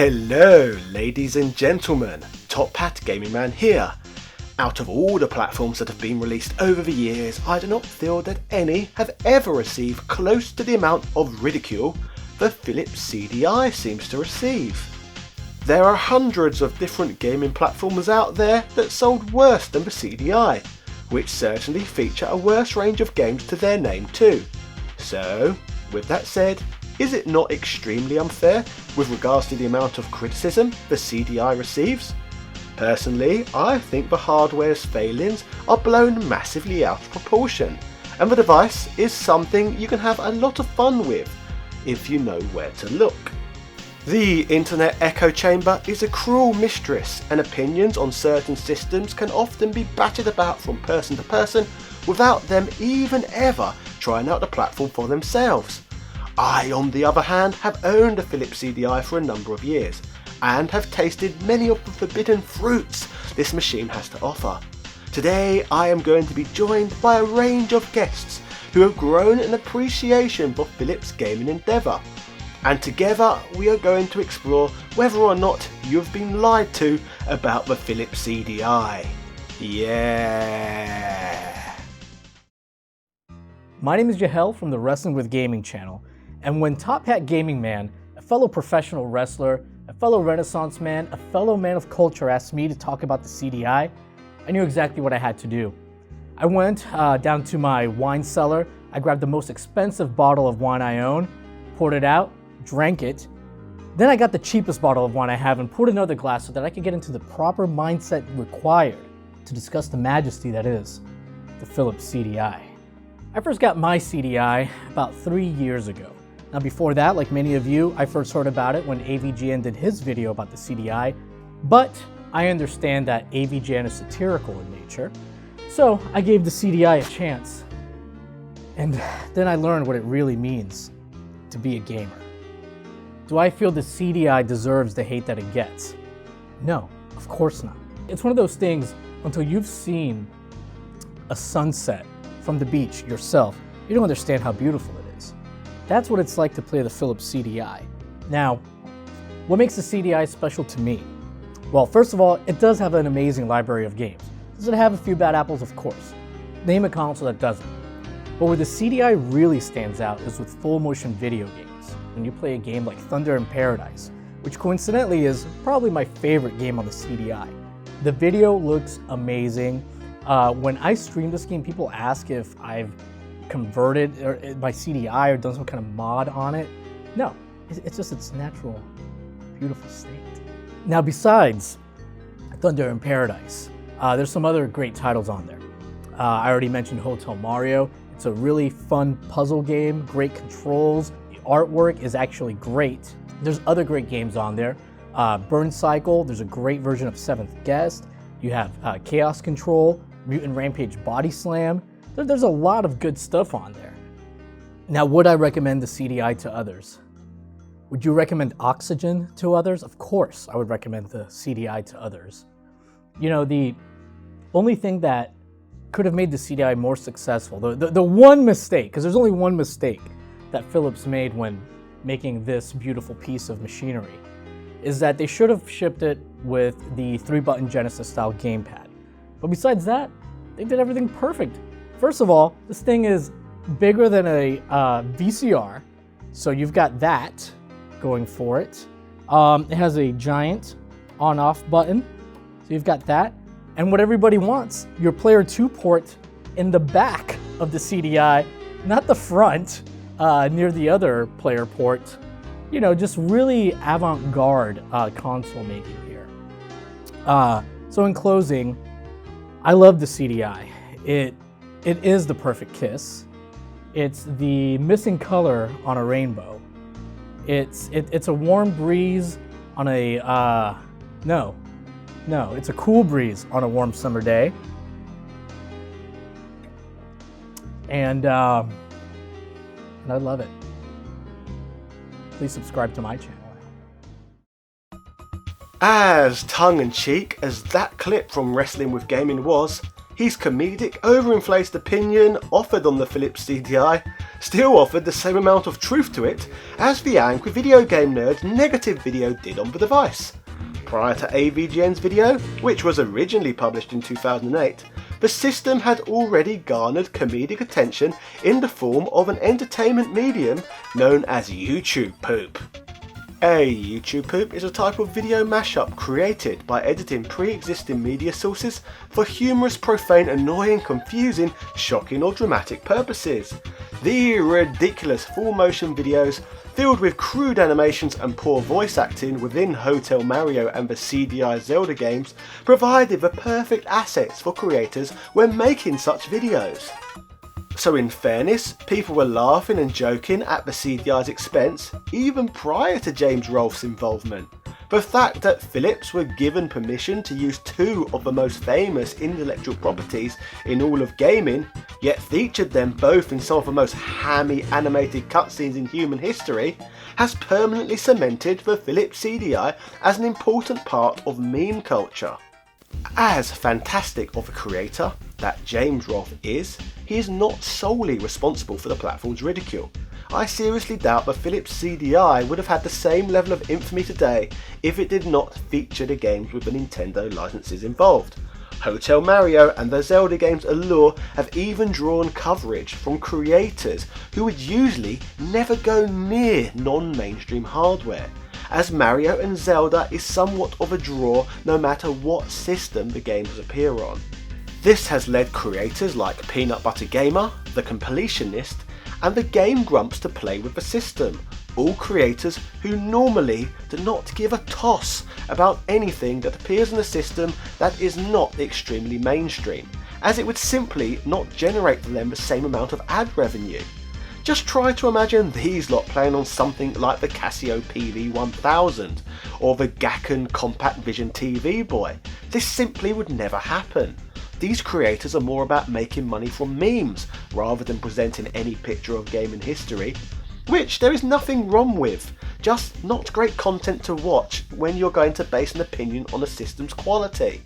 Hello ladies and gentlemen, Top Hat Gaming Man here. Out of all the platforms that have been released over the years, I do not feel that any have ever received close to the amount of ridicule the Philips CDI seems to receive. There are hundreds of different gaming platforms out there that sold worse than the CDI, which certainly feature a worse range of games to their name too. So, with that said, is it not extremely unfair with regards to the amount of criticism the CDI receives? Personally, I think the hardware's failings are blown massively out of proportion, and the device is something you can have a lot of fun with if you know where to look. The internet echo chamber is a cruel mistress, and opinions on certain systems can often be batted about from person to person without them even ever trying out the platform for themselves. I, on the other hand, have owned a Philips CDI for a number of years and have tasted many of the forbidden fruits this machine has to offer. Today I am going to be joined by a range of guests who have grown an appreciation for Philips' gaming endeavour, and together we are going to explore whether or not you have been lied to about the Philips CDI. Yeah! My name is Jahel from the Wrestling with Gaming channel, and when Top Hat Gaming Man, a fellow professional wrestler, a fellow Renaissance man, a fellow man of culture asked me to talk about the CDI, I knew exactly what I had to do. I went down to my wine cellar, I grabbed the most expensive bottle of wine I own, poured it out, drank it, then I got the cheapest bottle of wine I have and poured another glass so that I could get into the proper mindset required to discuss the majesty that is the Philips CDI. I first got my CDI about 3 years ago. Now before that, like many of you, I first heard about it when AVGN did his video about the CDI, but I understand that AVGN is satirical in nature, so I gave the CDI a chance. And then I learned what it really means to be a gamer. Do I feel the CDI deserves the hate that it gets? No, of course not. It's one of those things, until you've seen a sunset from the beach yourself, you don't understand how beautiful it is. That's what it's like to play the Philips CDI. Now, what makes the CDI special to me? Well, first of all, it does have an amazing library of games. Does it have a few bad apples? Of course. Name a console that doesn't. But where the CDI really stands out is with full motion video games. When you play a game like Thunder in Paradise, which coincidentally is probably my favorite game on the CDI. The video looks amazing. When I stream this game, people ask if I've converted my CDI or done some kind of mod on it. No, it's just its natural, beautiful state. Now besides Thunder in Paradise, there's some other great titles on there. I already mentioned Hotel Mario. It's a really fun puzzle game, great controls. The artwork is actually great. There's other great games on there. Burn Cycle, there's a great version of Seventh Guest. You have Chaos Control, Mutant Rampage Body Slam. There's a lot of good stuff on there. Now, would I recommend the CDI to others? Would you recommend Oxygen to others? Of course, I would recommend the CDI to others. You know, the only thing that could have made the CDI more successful, the one mistake, because there's only one mistake that Philips made when making this beautiful piece of machinery, is that they should have shipped it with the 3-button Genesis-style gamepad. But besides that, they did everything perfect. First of all, this thing is bigger than a VCR, so you've got that going for it. It has a giant on-off button, so you've got that. And what everybody wants, your Player 2 port in the back of the CDI, not the front, near the other player port. You know, just really avant-garde console making here. So in closing, I love the CDI. It is the perfect kiss. It's the missing color on a rainbow. It's a warm breeze on a no, it's a cool breeze on a warm summer day. And I love it. Please subscribe to my channel. As tongue-in-cheek as that clip from Wrestling with Gaming was, his comedic, overinflated opinion offered on the Philips CDI still offered the same amount of truth to it as the angry video game nerd's negative video did on the device. Prior to AVGN's video, which was originally published in 2008, the system had already garnered comedic attention in the form of an entertainment medium known as YouTube poop. A YouTube poop is a type of video mashup created by editing pre-existing media sources for humorous, profane, annoying, confusing, shocking or dramatic purposes. The ridiculous full-motion videos filled with crude animations and poor voice acting within Hotel Mario and the CDI Zelda games provided the perfect assets for creators when making such videos. So in fairness, people were laughing and joking at the CDI's expense even prior to James Rolfe's involvement. The fact that Philips were given permission to use two of the most famous intellectual properties in all of gaming, yet featured them both in some of the most hammy animated cutscenes in human history, has permanently cemented the Philips CDI as an important part of meme culture. As fantastic of a creator that James Rolfe is, he is not solely responsible for the platform's ridicule. I seriously doubt the Philips CDI would have had the same level of infamy today if it did not feature the games with the Nintendo licenses involved. Hotel Mario and the Zelda games allure have even drawn coverage from creators who would usually never go near non-mainstream hardware, as Mario and Zelda is somewhat of a draw no matter what system the games appear on. This has led creators like Peanut Butter Gamer, The Completionist, and the Game Grumps to play with the system, all creators who normally do not give a toss about anything that appears in the system that is not extremely mainstream, as it would simply not generate for them the same amount of ad revenue. Just try to imagine these lot playing on something like the Casio PV1000 or the Gakken Compact Vision TV Boy. This simply would never happen. These creators are more about making money from memes rather than presenting any picture of gaming history, which there is nothing wrong with, just not great content to watch when you're going to base an opinion on a system's quality.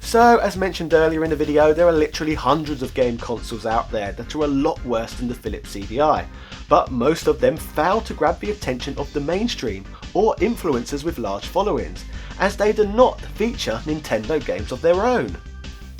So, as mentioned earlier in the video, there are literally hundreds of game consoles out there that are a lot worse than the Philips CDI, but most of them fail to grab the attention of the mainstream or influencers with large followings, as they do not feature Nintendo games of their own.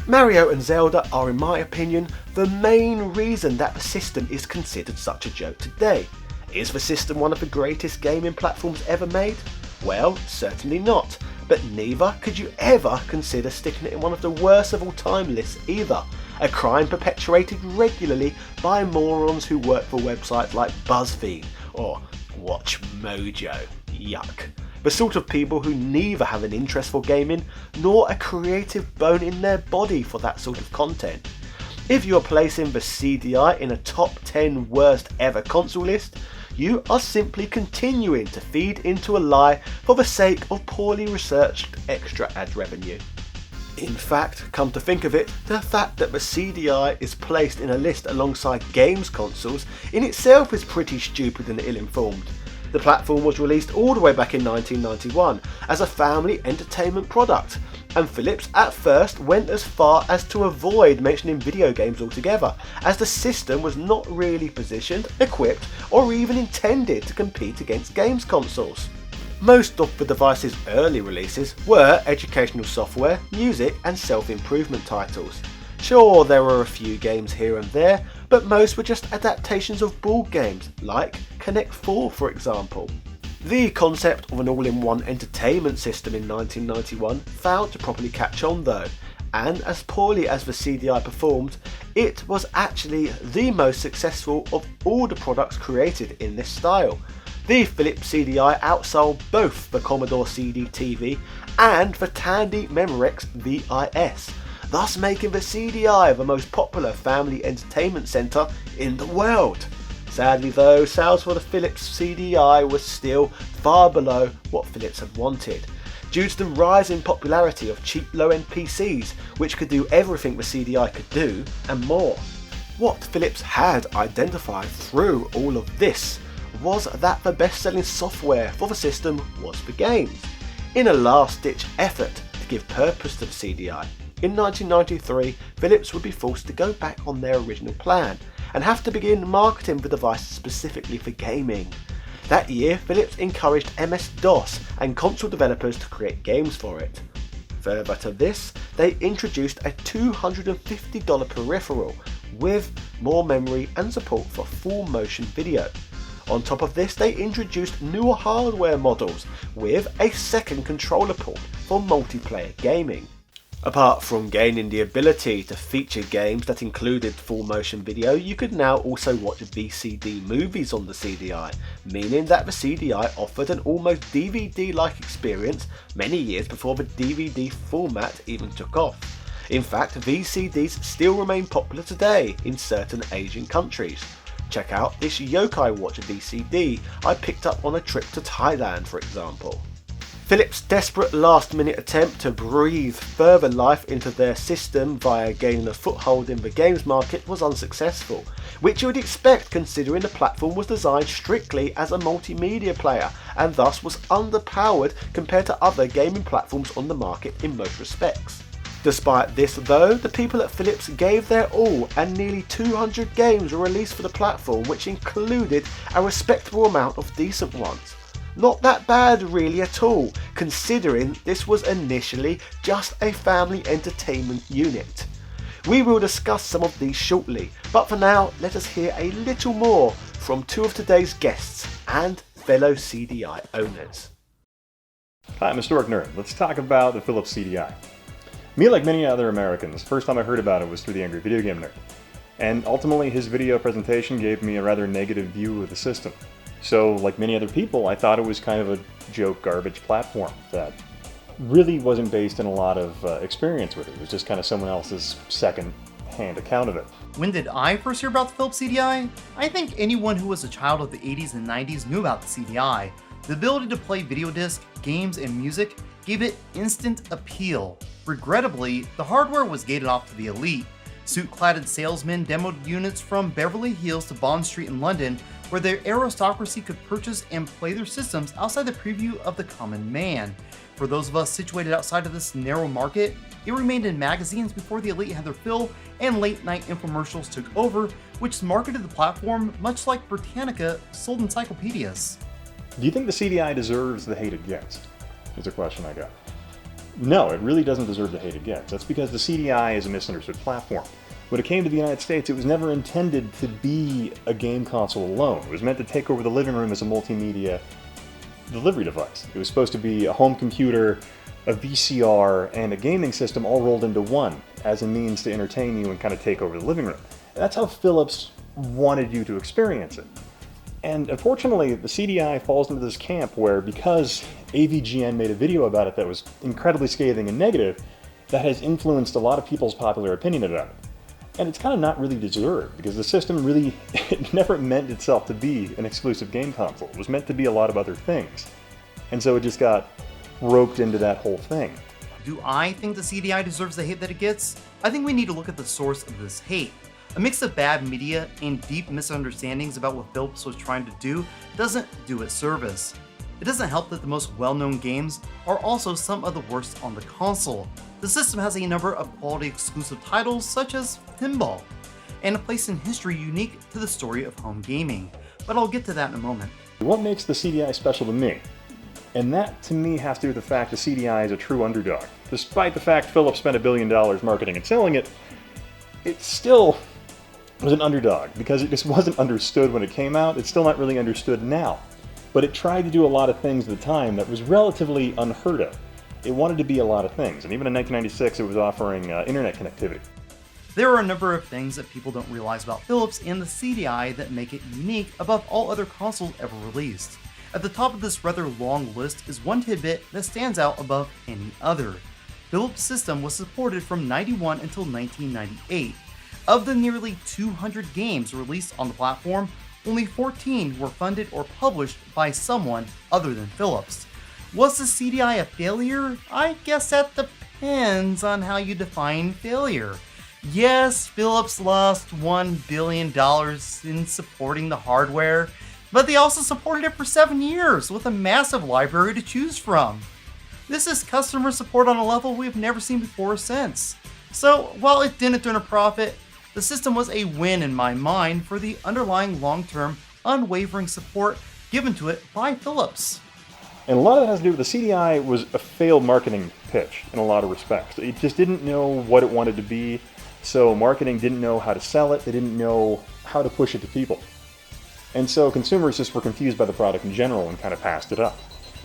Mario and Zelda are, in my opinion, the main reason that the system is considered such a joke today. Is the system one of the greatest gaming platforms ever made? Well, certainly not, but neither could you ever consider sticking it in one of the worst of all time lists either, a crime perpetuated regularly by morons who work for websites like BuzzFeed or Watch Mojo. Yuck. The sort of people who neither have an interest for gaming nor a creative bone in their body for that sort of content. If you're placing the CDI in a top 10 worst ever console list, you are simply continuing to feed into a lie for the sake of poorly researched extra ad revenue. In fact, come to think of it, the fact that the CDI is placed in a list alongside games consoles in itself is pretty stupid and ill-informed. The platform was released all the way back in 1991 as a family entertainment product, and Philips at first went as far as to avoid mentioning video games altogether, as the system was not really positioned, equipped, or even intended to compete against games consoles. Most of the device's early releases were educational software, music, and self-improvement titles. Sure, there were a few games here and there, but most were just adaptations of board games, like Connect 4 for example. The concept of an all-in-one entertainment system in 1991 failed to properly catch on though, and as poorly as the CDI performed, it was actually the most successful of all the products created in this style. The Philips CDI outsold both the Commodore CD-TV and the Tandy Memorex VIS, thus making the CDI the most popular family entertainment centre in the world. Sadly though, sales for the Philips CDI were still far below what Philips had wanted, due to the rising popularity of cheap low-end PCs which could do everything the CDI could do and more. What Philips had identified through all of this was that the best-selling software for the system was the games. In a last-ditch effort to give purpose to the CDI, in 1993, Philips would be forced to go back on their original plan and have to begin marketing the device specifically for gaming. That year, Philips encouraged MS-DOS and console developers to create games for it. Further to this, they introduced a $250 peripheral with more memory and support for full motion video. On top of this, they introduced newer hardware models with a second controller port for multiplayer gaming. Apart from gaining the ability to feature games that included full motion video, you could now also watch VCD movies on the CDI, meaning that the CDI offered an almost DVD-like experience many years before the DVD format even took off. In fact, VCDs still remain popular today in certain Asian countries. Check out this Yokai Watch VCD I picked up on a trip to Thailand, for example. Philips' desperate last-minute attempt to breathe further life into their system via gaining a foothold in the games market was unsuccessful, which you would expect considering the platform was designed strictly as a multimedia player and thus was underpowered compared to other gaming platforms on the market in most respects. Despite this though, the people at Philips gave their all and nearly 200 games were released for the platform, which included a respectable amount of decent ones. Not that bad really at all, considering this was initially just a family entertainment unit. We will discuss some of these shortly, but for now let us hear a little more from two of today's guests and fellow CDI owners. Hi, I'm Historic Nerd. Let's talk about the Philips CDI. Me, like many other Americans, the first time I heard about it was through the Angry Video Game Nerd. And ultimately his video presentation gave me a rather negative view of the system. So, like many other people, I thought it was kind of a joke garbage platform that really wasn't based in a lot of experience with it. It was just kind of someone else's second-hand account of it. When did I first hear about the Philips CDI? I think anyone who was a child of the 80s and 90s knew about the CDI. The ability to play video discs, games, and music gave it instant appeal. Regrettably, the hardware was gated off to the elite. Suit-cladded salesmen demoed units from Beverly Hills to Bond Street in London, where their aristocracy could purchase and play their systems outside the preview of the common man. For those of us situated outside of this narrow market, it remained in magazines before the elite had their fill and late-night infomercials took over, which marketed the platform much like Britannica sold encyclopedias. Do you think the CDI deserves the hate it gets? Is a question I got. No, it really doesn't deserve the hate it gets. That's because the CDI is a misunderstood platform. When it came to the United States, it was never intended to be a game console alone. It was meant to take over the living room as a multimedia delivery device. It was supposed to be a home computer, a VCR, and a gaming system all rolled into one as a means to entertain you and kind of take over the living room. And that's how Philips wanted you to experience it. And unfortunately, the CDI falls into this camp where, because AVGN made a video about it that was incredibly scathing and negative, that has influenced a lot of people's popular opinion about it. And it's kind of not really deserved, because the system really it never meant itself to be an exclusive game console. It was meant to be a lot of other things. And so it just got roped into that whole thing. Do I think the CDI deserves the hate that it gets? I think we need to look at the source of this hate. A mix of bad media and deep misunderstandings about what Philips was trying to do doesn't do it service. It doesn't help that the most well-known games are also some of the worst on the console. The system has a number of quality exclusive titles such as Pinball, and a place in history unique to the story of home gaming, but I'll get to that in a moment. What makes the CDI special to me? And that to me has to do with the fact the CDI is a true underdog. Despite the fact Philips spent $1 billion marketing and selling it, it still was an underdog because it just wasn't understood when it came out. It's still not really understood now. But it tried to do a lot of things at the time that was relatively unheard of. It wanted to be a lot of things, and even in 1996 it was offering internet connectivity. There are a number of things that people don't realize about Philips and the CDI that make it unique above all other consoles ever released. At the top of this rather long list is one tidbit that stands out above any other. Philips' system was supported from 91 until 1998. Of the nearly 200 games released on the platform, only 14 were funded or published by someone other than Philips. Was the CDI a failure? I guess that depends on how you define failure. Yes, Philips lost $1 billion in supporting the hardware, but they also supported it for 7 years with a massive library to choose from. This is customer support on a level we've never seen before or since. So while it didn't turn a profit, The system was a win in my mind for the underlying long-term, unwavering support given to it by Philips. And a lot of that has to do with the CDI was a failed marketing pitch in a lot of respects. It just didn't know what it wanted to be, so marketing didn't know how to sell it, they didn't know how to push it to people. And so consumers just were confused by the product in general and kind of passed it up.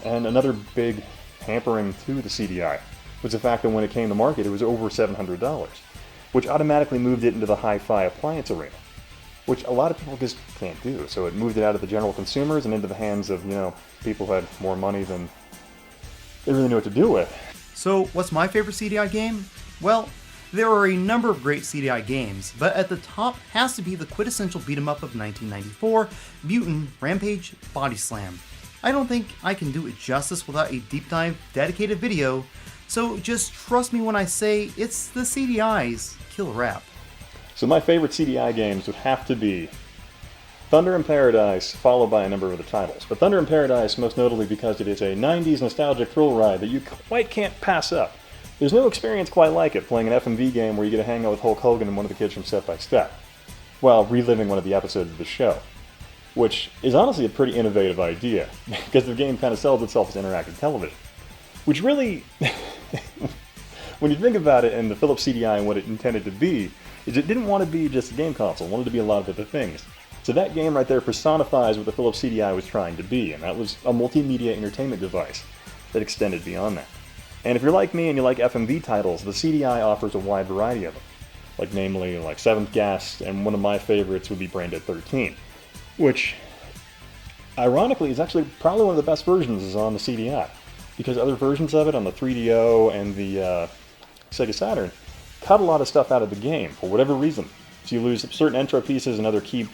And another big hampering to the CDI was the fact that when it came to market, it was over $700, which automatically moved it into the hi-fi appliance arena, which a lot of people just can't do. So it moved it out of the general consumers and into the hands of, people who had more money than they really knew what to do with. So what's my favorite CDI game? Well, there are a number of great CDI games, but at the top has to be the quintessential beat-em-up of 1994, Mutant Rampage Body Slam. I don't think I can do it justice without a deep dive dedicated video, so just trust me when I say it's the CDI's killer app. So my favorite CDI games would have to be Thunder in Paradise, followed by a number of other titles. But Thunder in Paradise, most notably because it is a 90s nostalgic thrill ride that you quite can't pass up. There's no experience quite like it, playing an FMV game where you get to hang out with Hulk Hogan and one of the kids from Step by Step, while reliving one of the episodes of the show, which is honestly a pretty innovative idea, because the game kind of sells itself as interactive television. Which really, when you think about it, and the Philips CDI and what it intended to be, is it didn't want to be just a game console, it wanted to be a lot of other things. So that game right there personifies what the Philips CDI was trying to be, and that was a multimedia entertainment device that extended beyond that. And if you're like me and you like FMV titles, the CDI offers a wide variety of them, namely Seventh Guest, and one of my favorites would be Braindead 13, which, ironically, is actually probably one of the best versions is on the CDI, because other versions of it on the 3DO and the Sega Saturn cut a lot of stuff out of the game for whatever reason. So you lose certain intro pieces and other key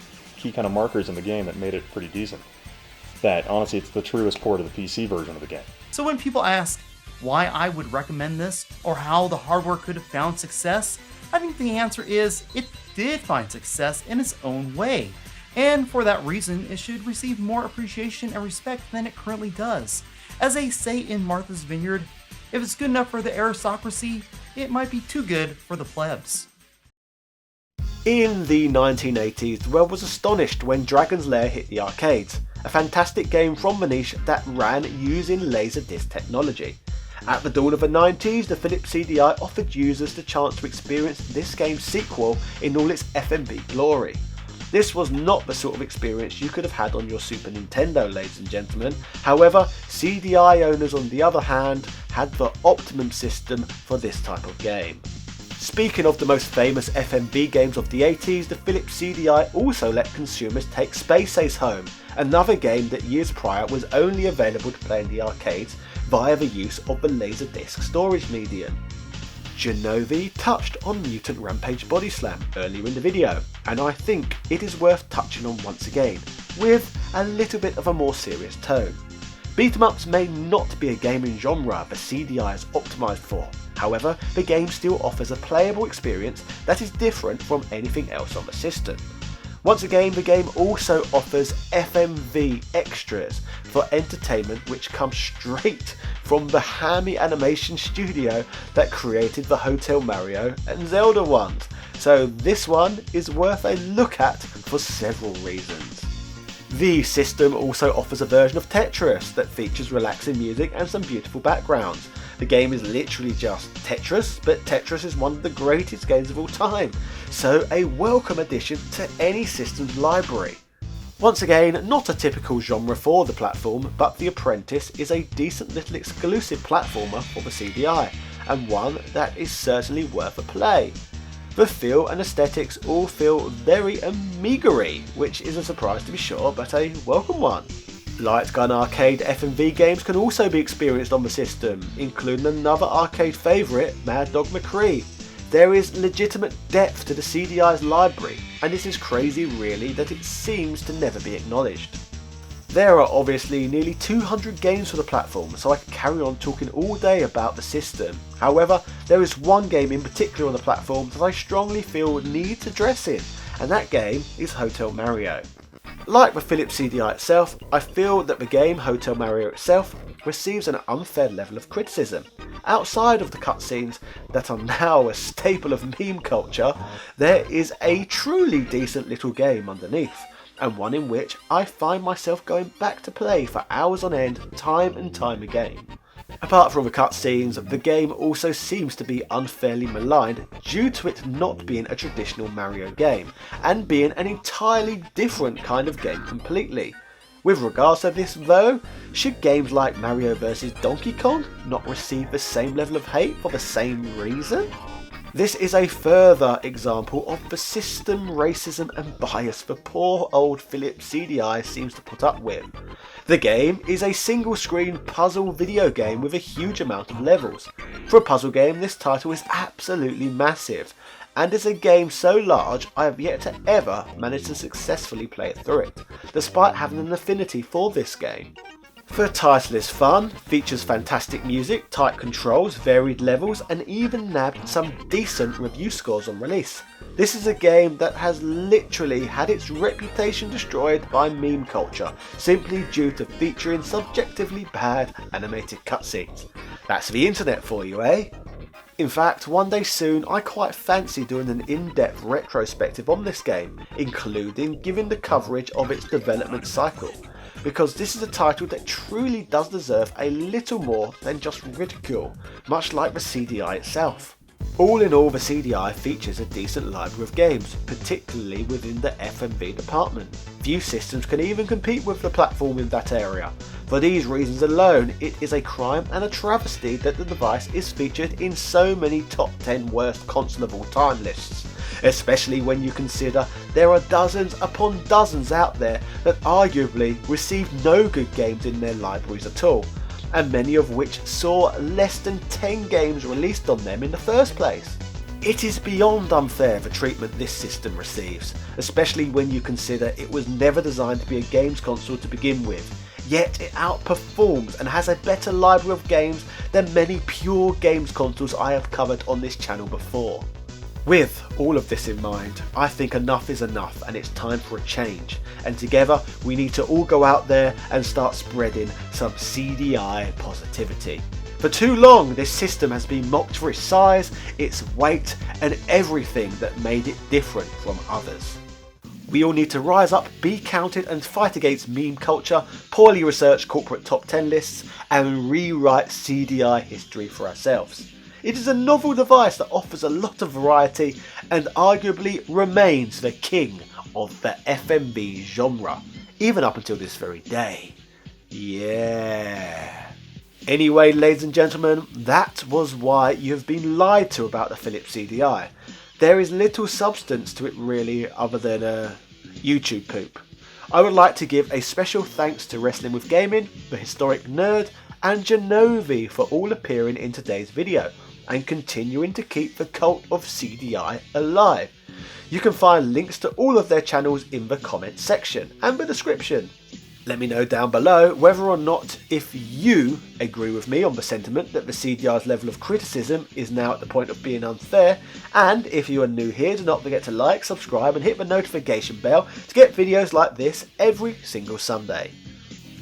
kind of markers in the game that made it pretty decent. That, honestly, it's the truest port of the PC version of the game. So when people ask why I would recommend this, or how the hardware could have found success, I think the answer is it did find success in its own way. And for that reason, it should receive more appreciation and respect than it currently does. As they say in Martha's Vineyard, if it's good enough for the aristocracy, it might be too good for the plebs. In the 1980s, the world was astonished when Dragon's Lair hit the arcades, a fantastic game from Manish that ran using Laserdisc technology. At the dawn of the 90s, the Philips CDI offered users the chance to experience this game's sequel in all its FMV glory. This was not the sort of experience you could have had on your Super Nintendo, ladies and gentlemen. However, CDI owners on the other hand had the optimum system for this type of game. Speaking of the most famous FMV games of the 80s, the Philips CDI also let consumers take Space Ace home, another game that years prior was only available to play in the arcades via the use of the Laserdisc storage medium. Jenovi touched on Mutant Rampage Body Slam earlier in the video, and I think it is worth touching on once again, with a little bit of a more serious tone. Beat-em-ups may not be a gaming genre the CDI is optimised for, however, the game still offers a playable experience that is different from anything else on the system. Once again, the game also offers FMV extras for entertainment which comes straight from the hammy animation studio that created the Hotel Mario and Zelda ones, so this one is worth a look at for several reasons. The system also offers a version of Tetris that features relaxing music and some beautiful backgrounds. The game is literally just Tetris, but Tetris is one of the greatest games of all time, so a welcome addition to any system's library. Once again, not a typical genre for the platform, but The Apprentice is a decent little exclusive platformer for the CDI, and one that is certainly worth a play. The feel and aesthetics all feel very Mcree, which is a surprise to be sure, but a welcome one. Light gun arcade FMV games can also be experienced on the system, including another arcade favourite, Mad Dog Mcree. There is legitimate depth to the CDI's library, and this is crazy really that it seems to never be acknowledged. There are obviously nearly 200 games for the platform, so I could carry on talking all day about the system. However, there is one game in particular on the platform that I strongly feel needs addressing, and that game is Hotel Mario. Like the Philips CDI itself, I feel that the game Hotel Mario itself receives an unfair level of criticism. outside of the cutscenes that are now a staple of meme culture, there is a truly decent little game underneath, and one in which I find myself going back to play for hours on end, time and time again. Apart from the cutscenes, the game also seems to be unfairly maligned due to it not being a traditional Mario game, and being an entirely different kind of game completely. With regards to this though, should games like Mario vs Donkey Kong not receive the same level of hate for the same reason? This is a further example of the system racism and bias the poor old Philips CDI seems to put up with. The game is a single screen puzzle video game with a huge amount of levels. For a puzzle game, this title is absolutely massive, and is a game so large I have yet to ever manage to successfully play it through it, despite having an affinity for this game. The title is fun, features fantastic music, tight controls, varied levels, and even nabbed some decent review scores on release. This is a game that has literally had its reputation destroyed by meme culture, simply due to featuring subjectively bad animated cutscenes. That's the internet for you, eh? In fact, one day soon I quite fancy doing an in-depth retrospective on this game, including giving the coverage of its development cycle, because this is a title that truly does deserve a little more than just ridicule, much like the CDI itself. All in all, the CDI features a decent library of games, particularly within the FMV department. Few systems can even compete with the platform in that area. For these reasons alone, it is a crime and a travesty that the device is featured in so many top 10 worst console of all time lists, especially when you consider there are dozens upon dozens out there that arguably received no good games in their libraries at all, and many of which saw less than 10 games released on them in the first place. It is beyond unfair the treatment this system receives, especially when you consider it was never designed to be a games console to begin with, yet it outperforms and has a better library of games than many pure games consoles I have covered on this channel before. With all of this in mind, I think enough is enough and it's time for a change, and together we need to all go out there and start spreading some CDI positivity. For too long this system has been mocked for its size, its weight and everything that made it different from others. We all need to rise up, be counted and fight against meme culture, poorly researched corporate top 10 lists and rewrite CDI history for ourselves. It is a novel device that offers a lot of variety and arguably remains the king of the FMV genre, even up until this very day. Yeah. Anyway, ladies and gentlemen, that was why you've been lied to about the Philips CDI. There is little substance to it really other than YouTube poop. I would like to give a special thanks to Wrestling with Gaming, the Historic Nerd and Jenovi for all appearing in today's video and continuing to keep the cult of CDI alive. You can find links to all of their channels in the comments section and the description. Let me know down below whether or not if you agree with me on the sentiment that the CDI's level of criticism is now at the point of being unfair, and if you are new here, do not forget to like, subscribe and hit the notification bell to get videos like this every single Sunday.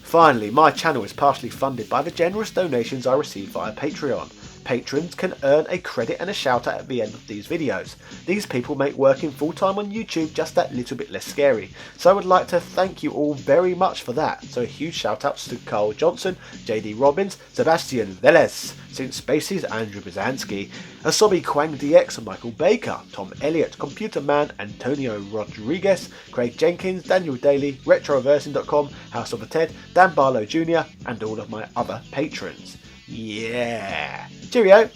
Finally, my channel is partially funded by the generous donations I receive via Patreon. Patrons can earn a credit and a shout out at the end of these videos. These people make working full time on YouTube just that little bit less scary, so I would like to thank you all very much for that. So a huge shout outs to Carl Johnson, JD Robbins, Sebastian Velez, St Spaces, Andrew Bizanski, Asobi Kwang DX, Michael Baker, Tom Elliott, Computer Man, Antonio Rodriguez, Craig Jenkins, Daniel Daly, Retroversing.com, House of a Ted, Dan Barlow Jr. and all of my other patrons. Yeah. Cheerio.